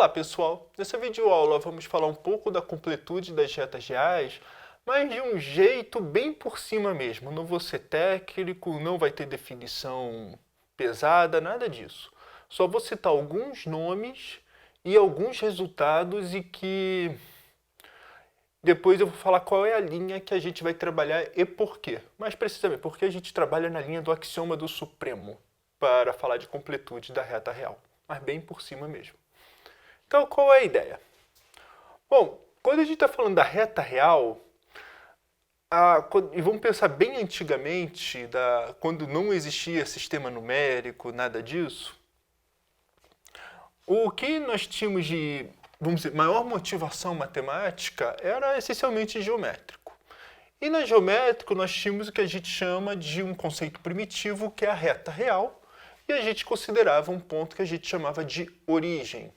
Olá pessoal, nessa videoaula vamos falar um pouco da completude das retas reais, mas de um jeito bem por cima mesmo. Não vou ser técnico, não vai ter definição pesada, nada disso. Só vou citar alguns nomes e alguns resultados e que depois eu vou falar qual é a linha que a gente vai trabalhar e por quê. Mais precisamente, porque a gente trabalha na linha do axioma do supremo para falar de completude da reta real, mas bem por cima mesmo. Então, qual é a ideia? Bom, quando a gente está falando da reta real, e vamos pensar bem antigamente, quando não existia sistema numérico, nada disso, o que nós tínhamos de, vamos dizer, maior motivação matemática era essencialmente geométrico. E na geométrico nós tínhamos o que a gente chama de um conceito primitivo, que é a reta real, e a gente considerava um ponto que a gente chamava de origem.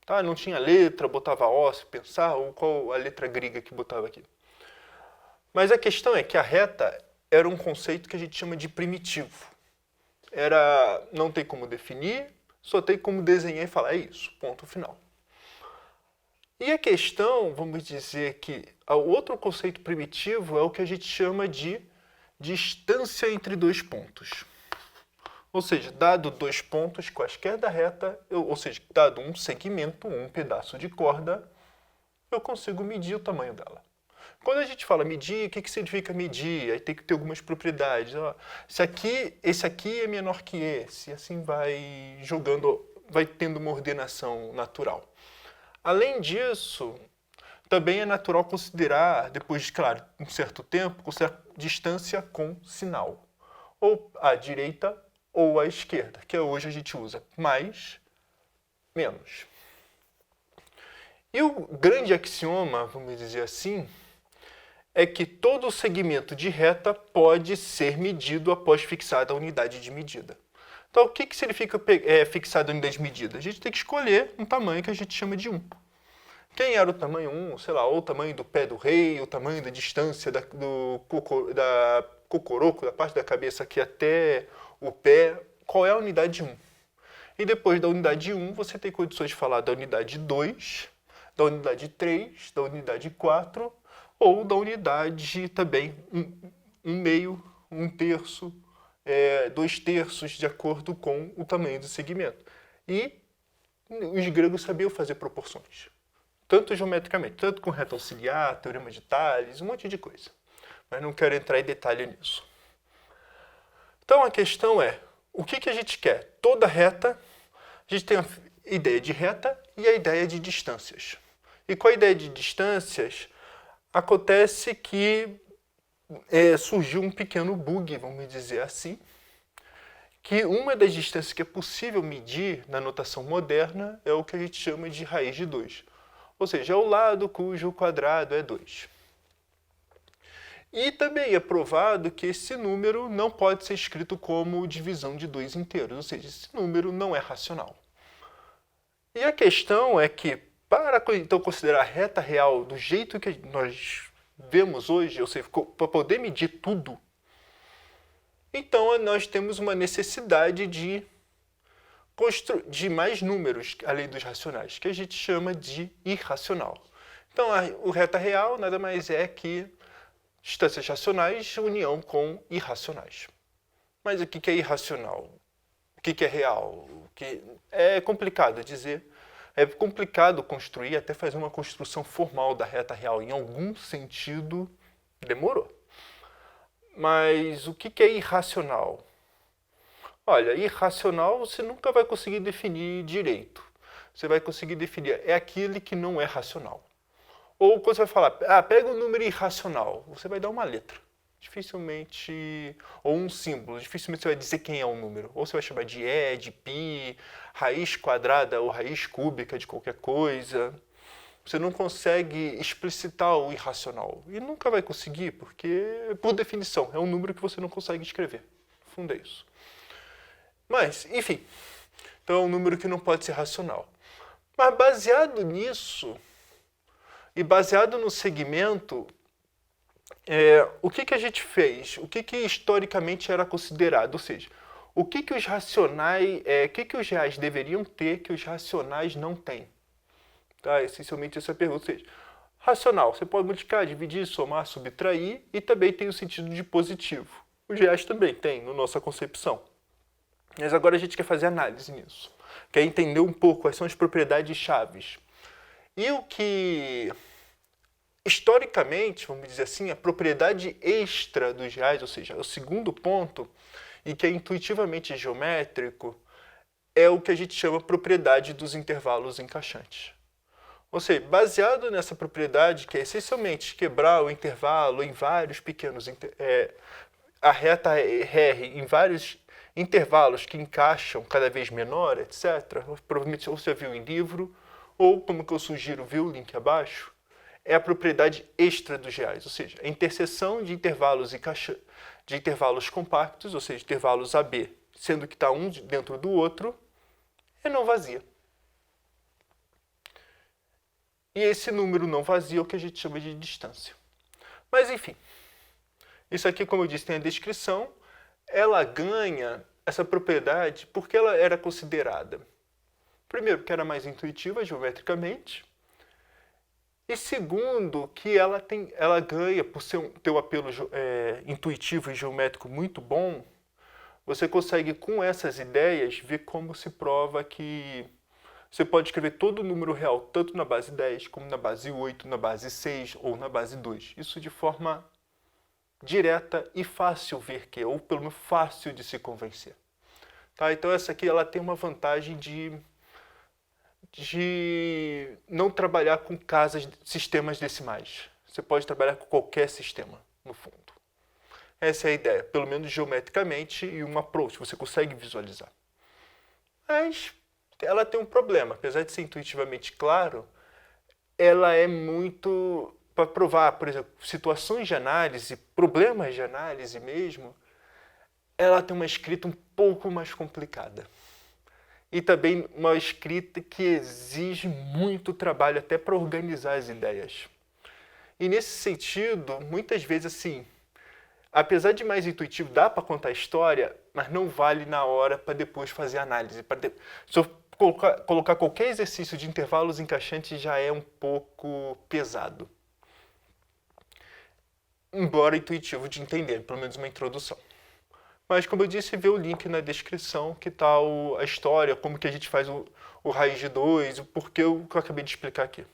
Tá? Não tinha letra, botava O se pensar, ou qual a letra grega que botava aqui. Mas a questão é que a reta era um conceito que a gente chama de primitivo. Não tem como definir, só tem como desenhar e falar, é isso, ponto final. E a questão, vamos dizer que o outro conceito primitivo é o que a gente chama de distância entre dois pontos. Ou seja, dado dois pontos quaisquer da reta, ou seja, dado um segmento, um pedaço de corda, eu consigo medir o tamanho dela. Quando a gente fala medir, o que significa medir? Aí tem que ter algumas propriedades. Esse aqui é menor que esse, e assim vai jogando, vai tendo uma ordenação natural. Além disso, também é natural considerar, depois de, claro, um certo tempo, considerar distância com sinal. Ou à direita ou à esquerda, que hoje a gente usa mais, menos. E o grande axioma, vamos dizer assim, é que todo segmento de reta pode ser medido após fixada a unidade de medida. Então, o que significa fixada a unidade de medida? A gente tem que escolher um tamanho que a gente chama de 1. Quem era o tamanho 1? Sei lá, ou o tamanho do pé do rei, o tamanho da distância da cocoroco, da parte da cabeça aqui até o pé, qual é a unidade 1? E depois da unidade 1, você tem condições de falar da unidade 2, da unidade 3, da unidade 4, ou da unidade também 1/2, 1/3, 2/3, de acordo com o tamanho do segmento. E os gregos sabiam fazer proporções, tanto geometricamente, tanto com reta auxiliar, teorema de Tales, um monte de coisa. Mas não quero entrar em detalhe nisso. Então a questão é, o que a gente quer? Toda reta, a gente tem a ideia de reta e a ideia de distâncias. E com a ideia de distâncias, acontece que surgiu um pequeno bug, vamos dizer assim, que uma das distâncias que é possível medir na notação moderna é o que a gente chama de raiz de 2. Ou seja, é o lado cujo quadrado é 2. E também é provado que esse número não pode ser escrito como divisão de 2 inteiros, ou seja, esse número não é racional. E a questão é que, para então considerar a reta real do jeito que nós vemos hoje, ou seja, para poder medir tudo, então nós temos uma necessidade de mais números além dos racionais, que a gente chama de irracional. Então, o reta real nada mais é que distâncias racionais, união com irracionais. Mas o que é irracional? O que é real? É complicado dizer. É complicado construir, até fazer uma construção formal da reta real. Em algum sentido, demorou. Mas o que é irracional? Olha, irracional você nunca vai conseguir definir direito. Você vai conseguir definir, é aquele que não é racional. Ou quando você vai falar, pega um número irracional, você vai dar uma letra. Dificilmente, ou um símbolo, dificilmente você vai dizer quem é o número. Ou você vai chamar de E, de π, raiz quadrada ou raiz cúbica de qualquer coisa. Você não consegue explicitar o irracional. E nunca vai conseguir, porque, por definição, é um número que você não consegue escrever. No fundo é isso. Mas, enfim, então é um número que não pode ser racional. Mas baseado nisso, e baseado no segmento, o que a gente fez? O que historicamente era considerado? Ou seja, o que os racionais, o que os reais deveriam ter que os racionais não têm? Tá? Essencialmente essa é a pergunta. Ou seja, racional, você pode multiplicar, dividir, somar, subtrair e também tem o sentido de positivo. Os reais também tem, na nossa concepção. Mas agora a gente quer fazer análise nisso. Quer entender um pouco quais são as propriedades chaves. E o que, historicamente, vamos dizer assim, a propriedade extra dos reais, ou seja, o segundo ponto, e que é intuitivamente geométrico, é o que a gente chama propriedade dos intervalos encaixantes. Ou seja, baseado nessa propriedade, que é essencialmente quebrar o intervalo em vários pequenos, a reta R em vários intervalos que encaixam cada vez menor, etc. Provavelmente você viu em livro, ou como que eu sugiro, viu o link abaixo, é a propriedade extra dos reais, ou seja, a interseção de intervalos de intervalos compactos, ou seja, intervalos AB, sendo que está um dentro do outro, é não vazia. E esse número não vazio é o que a gente chama de distância. Mas enfim, isso aqui, como eu disse, tem a descrição. Ela ganha essa propriedade porque ela era considerada, primeiro, que era mais intuitiva geometricamente, e segundo, que ela ganha, por ter um apelo intuitivo e geométrico muito bom, você consegue, com essas ideias, ver como se prova que você pode escrever todo o número real, tanto na base 10, como na base 8, na base 6 ou na base 2. Isso de forma direta e fácil ver que, ou pelo menos fácil de se convencer. Tá? Então essa aqui ela tem uma vantagem de não trabalhar com sistemas decimais. Você pode trabalhar com qualquer sistema, no fundo. Essa é a ideia, pelo menos geometricamente, e um approach, você consegue visualizar. Mas ela tem um problema, apesar de ser intuitivamente claro, ela é muito, para provar, por exemplo, situações de análise, problemas de análise mesmo, ela tem uma escrita um pouco mais complicada. E também uma escrita que exige muito trabalho até para organizar as ideias. E nesse sentido, muitas vezes assim, apesar de mais intuitivo, dá para contar a história, mas não vale na hora para depois fazer análise. Se eu colocar qualquer exercício de intervalos encaixantes já é um pouco pesado. Embora intuitivo de entender, pelo menos uma introdução. Mas, como eu disse, vê o link na descrição, que está a história, como que a gente faz o raiz de 2, o porquê que eu acabei de explicar aqui.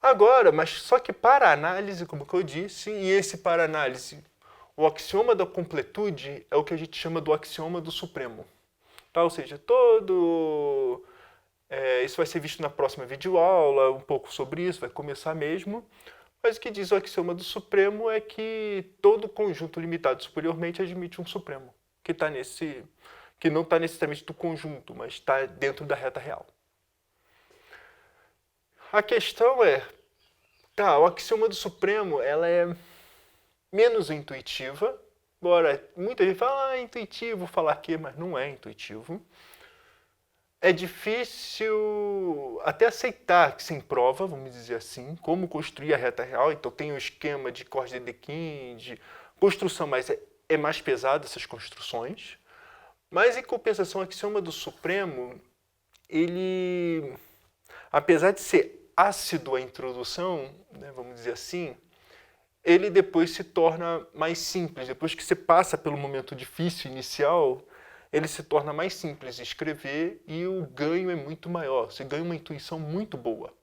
Agora, mas só que para análise, como que eu disse, e esse para análise, o axioma da completude é o que a gente chama do axioma do supremo. Tá? Ou seja, isso vai ser visto na próxima videoaula, um pouco sobre isso, vai começar mesmo. Mas o que diz o axioma do supremo é que todo conjunto limitado superiormente admite um supremo, que não está necessariamente do conjunto, mas está dentro da reta real. A questão é, o axioma do supremo ela é menos intuitiva, embora muita gente fala, é intuitivo falar aqui, mas não é intuitivo. É difícil até aceitar que sem prova, vamos dizer assim, como construir a reta real. Então tem o esquema de Cox-Dedekind, de construção, mas é mais pesado essas construções. Mas em compensação, o axioma do supremo, ele, apesar de ser ácido a introdução, né, vamos dizer assim, ele depois se torna mais simples. Depois que você passa pelo momento difícil inicial, ele se torna mais simples de escrever e o ganho é muito maior. Você ganha uma intuição muito boa.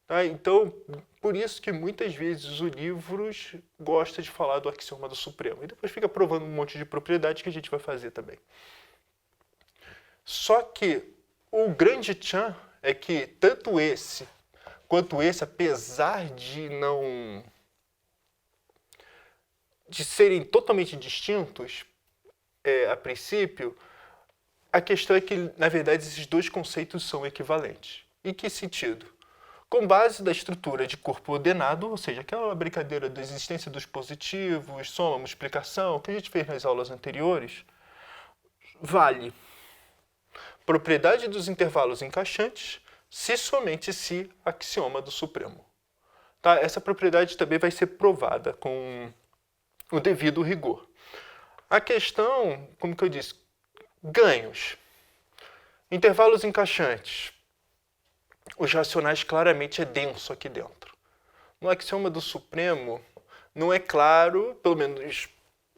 Tá? Então, por isso que muitas vezes os livros gostam de falar do axioma do supremo. E depois fica provando um monte de propriedades que a gente vai fazer também. Só que o grande tchan é que tanto esse quanto esse, apesar de serem totalmente distintos, a princípio, a questão é que, na verdade, esses dois conceitos são equivalentes. Em que sentido? Com base da estrutura de corpo ordenado, ou seja, aquela brincadeira da existência dos positivos, soma, multiplicação, que a gente fez nas aulas anteriores, vale propriedade dos intervalos encaixantes se somente se axioma do supremo. Tá? Essa propriedade também vai ser provada com o devido rigor. A questão, como que eu disse, ganhos. Intervalos encaixantes. os racionais claramente é denso aqui dentro. No axioma do supremo, não é claro, pelo menos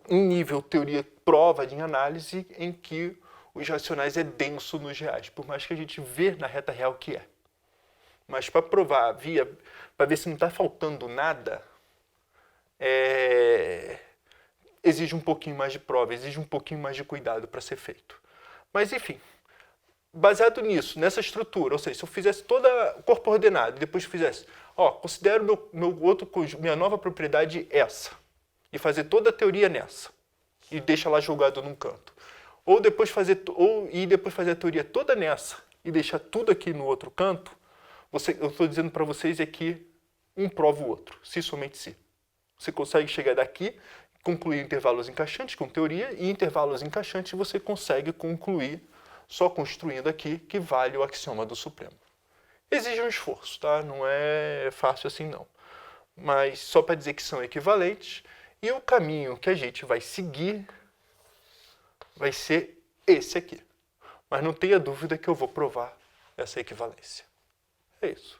em nível teoria prova de análise, em que os racionais é denso nos reais, por mais que a gente vê na reta real que é. Mas para provar, para ver se não está faltando nada, exige um pouquinho mais de prova, exige um pouquinho mais de cuidado para ser feito. Mas enfim, baseado nisso, nessa estrutura, ou seja, se eu fizesse todo o corpo ordenado e depois fizesse, considero minha nova propriedade essa, e fazer toda a teoria nessa, e deixa lá jogado num canto. Ou depois fazer a teoria toda nessa, e deixar tudo aqui no outro canto, eu estou dizendo para vocês é que um prova o outro, se somente se. Você consegue chegar daqui, concluir intervalos encaixantes com teoria, e intervalos encaixantes você consegue concluir só construindo aqui que vale o axioma do supremo. Exige um esforço, tá? Não é fácil assim não. Mas só para dizer que são equivalentes, e o caminho que a gente vai seguir vai ser esse aqui. Mas não tenha dúvida que eu vou provar essa equivalência. É isso.